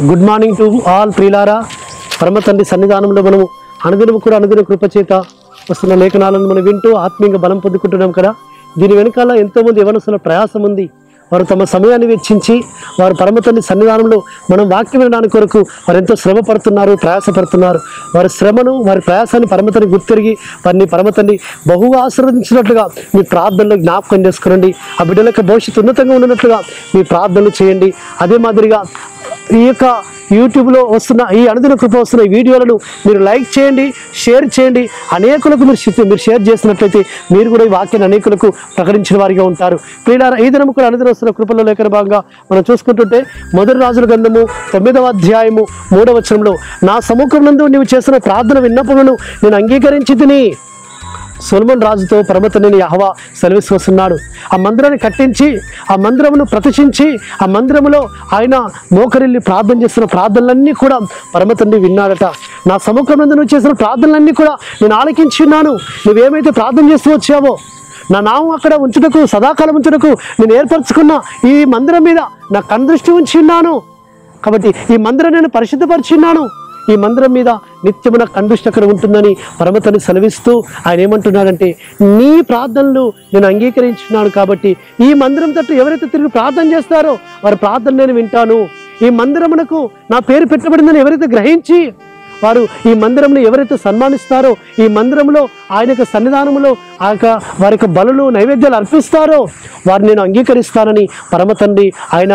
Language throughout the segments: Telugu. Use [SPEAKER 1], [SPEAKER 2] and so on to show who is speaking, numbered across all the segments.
[SPEAKER 1] గుడ్ మార్నింగ్ టు ఆల్ ప్రియులారా. పరమ తండ్రి సన్నిధానంలో మనము అనుదినము కూడా అనుదిన కృపచేత వస్తున్న లేఖనాలను మనం వింటూ ఆత్మీయంగా బలం పొందుకుంటున్నాం కదా. దీని వెనకాల ఎంతోమంది యవనస్తుల ప్రయాసం ఉంది. వారు తమ సమయాన్ని వెచ్చించి వారు పరమ తండ్రి సన్నిధానంలో మనం వాక్యం వినడానికి కొరకు వారు ఎంతో శ్రమ పడుతున్నారు, ప్రయాసపడుతున్నారు. వారి శ్రమను వారి ప్రయాసాన్ని పరమ తండ్రి గుర్తిరిగి వారిని పరమ తండ్రి బహుగా ఆశీర్వదించినట్లుగా మీ ప్రార్థనలో జ్ఞాపకం చేసుకురండి. ఆ బిడ్డలకు భవిష్యత్తు ఉన్నతంగా ఉన్నట్లుగా మీ ప్రార్థనలు చేయండి. అదే మాదిరిగా ఈ యొక్క యూట్యూబ్లో వస్తున్న ఈ అనుదిన కృప వస్తున్న ఈ వీడియోలను మీరు లైక్ చేయండి, షేర్ చేయండి. అనేకులకు మీరు షేర్ చేసినట్లయితే మీరు కూడా ఈ వాక్యాన్ని అనేకులకు ప్రకటించిన వారిగా ఉంటారు. ప్రియులారా, ఈ దినము కూడా అనుదిన వస్తున్న కృపలో లేఖన భాగంగా మనం చూసుకుంటుంటే మొదటి రాజుల గ్రంథము 9వ అధ్యాయము 3వ వచనంలో, నా సముఖం నందు నీవు చేసిన ప్రార్థన విన్నపములను నేను అంగీకరించి తిని. సొలొమోను రాజుతో పరమ తండ్రి యెహోవా సెలవిస్తున్నాడు. ఆ మందిరాన్ని కట్టించి ఆ మందిరమును ప్రతిష్ఠించి ఆ మందిరములో ఆయన మోకరిల్లి ప్రార్థన చేస్తున్న ప్రార్థనలన్నీ కూడా పరమ తండ్రి విన్నాడట. నా సముఖం నందు నువ్వు చేసిన ప్రార్థనలన్నీ కూడా నేను ఆలకించి ఉన్నాను. నువ్వేమైతే ప్రార్థన చేస్తూ వచ్చావో నా నామం అక్కడ ఉంచుటకు, సదాకాలం ఉంచుటకు నేను ఏర్పరచుకున్న ఈ మందిరం మీద నా కనుదృష్టి ఉంచి ఉన్నాను. కాబట్టి ఈ మందిరం నేను పరిశుద్ధపరిచిన్నాను. ఈ మందిరం మీద నిత్యమున కందృష్టి అక్కడ ఉంటుందని పరమ తండ్రి సెలవిస్తూ ఆయన ఏమంటున్నాడంటే, నీ ప్రార్థనలు నేను అంగీకరించున్నాను కాబట్టి ఈ మందిరం తట్టు ఎవరైతే తిరిగి ప్రార్థన చేస్తారో వారి ప్రార్థన నేను వింటాను. ఈ మందిరమునకు నా పేరు పెట్టబడిందని ఎవరైతే గ్రహించి వారు ఈ మందిరంలో ఎవరైతే సన్మానిస్తారో, ఈ మందిరంలో ఆయన యొక్క సన్నిధానంలో ఆ యొక్క వారి యొక్క బలులు నైవేద్యాలు అర్పిస్తారో వారిని నేను అంగీకరిస్తానని పరమ తండ్రి ఆయన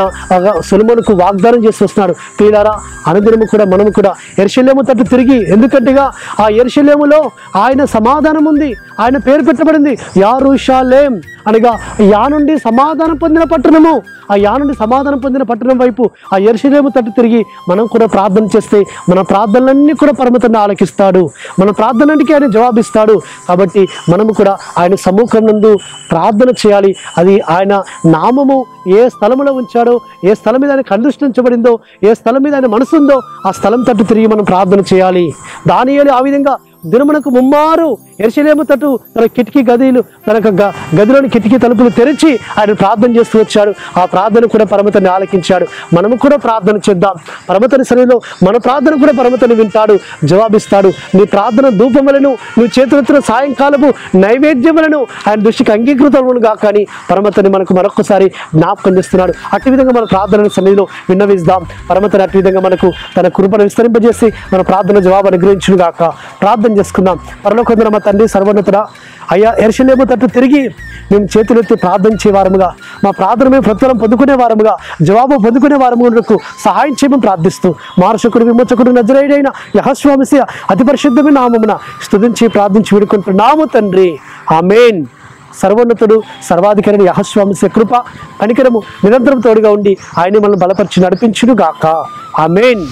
[SPEAKER 1] సొలొమోనుకు వాగ్దానం చేసి వస్తున్నాడు. ప్రియులారా, అనుదినము కూడా మనము కూడా యెరూషలేము తట్టు తిరిగి, ఎందుకంటేగా ఆ యెరూషలేములో ఆయన సమాధానం ఉంది, ఆయన పేరు పెట్టబడింది యెరూషలేం అనగా యా నుండి సమాధానం పొందిన పట్టణము. ఆ యా నుండి సమాధానం పొందిన పట్టణం వైపు ఆ యెరూషలేము తట్టు తిరిగి మనం కూడా ప్రార్థన చేస్తే మన ప్రార్థనలన్నీ కూడా పరమ తండ్రి ఆలకిస్తాడు. మన ప్రార్థనలకి ఆయన జవాబిస్తాడు. కాబట్టి మనము కూడా ఆయన సముఖం నందు ప్రార్థన చేయాలి. అది ఆయన నామము ఏ స్థలములో ఉంచాడో, ఏ స్థలం మీద ఆయన కందృష్టించబడిందో, ఏ స్థలం మీద ఆయన మనసు ఉందో ఆ స్థలం తట్టు తిరిగి మనం ప్రార్థన చేయాలి. దానియేలు ఆ విధంగా దినమునకు ముమ్మారు యెరూషలేము తట్టు తన కిటికీ తన గదిలోని కిటికీ తలుపులు తెరిచి ఆయన ప్రార్థన చేస్తూ వచ్చాడు. ఆ ప్రార్థన కూడా పరమ తండ్రి ఆలకించాడు. మనము కూడా ప్రార్థన చేద్దాం. పరమ తండ్రి సన్నిధిలో మన ప్రార్థన కూడా పరమ తండ్రి వింటాడు, జవాబిస్తాడు. నీ ప్రార్థన ధూపములను, నువ్వు చేతులెత్తిన సాయంకాలపు నైవేద్యములను ఆయన దృష్టికి అంగీకృతములు గా కానీ పరమ తండ్రి మనకు మరొకసారి జ్ఞాపకం చేస్తున్నాడు. అట్టి విధంగా మన ప్రార్థన సన్నిధిలో విన్నవిస్తాం. పరమ తండ్రి అట్టి విధంగా మనకు తన కృపను విస్తరింపజేసి మన ప్రార్థన జవాబు అనుగ్రహించును గాక. ప్రార్థన చేసుకుందాం. పరలోకమందున్న మా తండ్రి సర్వోన్నతుడా, అయ్యా యెరూషలేము తట్టు తిరిగి మేము చేతులెత్తి ప్రార్థించే వారముగా, మా ప్రార్థన మేము ప్రతిఫలం పొందుకునే వారముగా, జవాబు పొందుకునే వారములకు సహాయం చేయమని ప్రార్థిస్తూ మారశకుడు విమోచకుడు నజరేయుడైన యెహోవా మెస్సియా అతి పరిశుద్ధమైన నామమున స్తుతించి ప్రార్థించి వేడుకుంటున్నాము తండ్రి, ఆమేన్. సర్వోన్నతుడు సర్వాధికారి యెహోవా మెస్సియా కృప కనికరము నిరంతరం తోడుగా ఉండి ఆయన మనల్ని బలపరిచి నడిపించును గాక. ఆమేన్.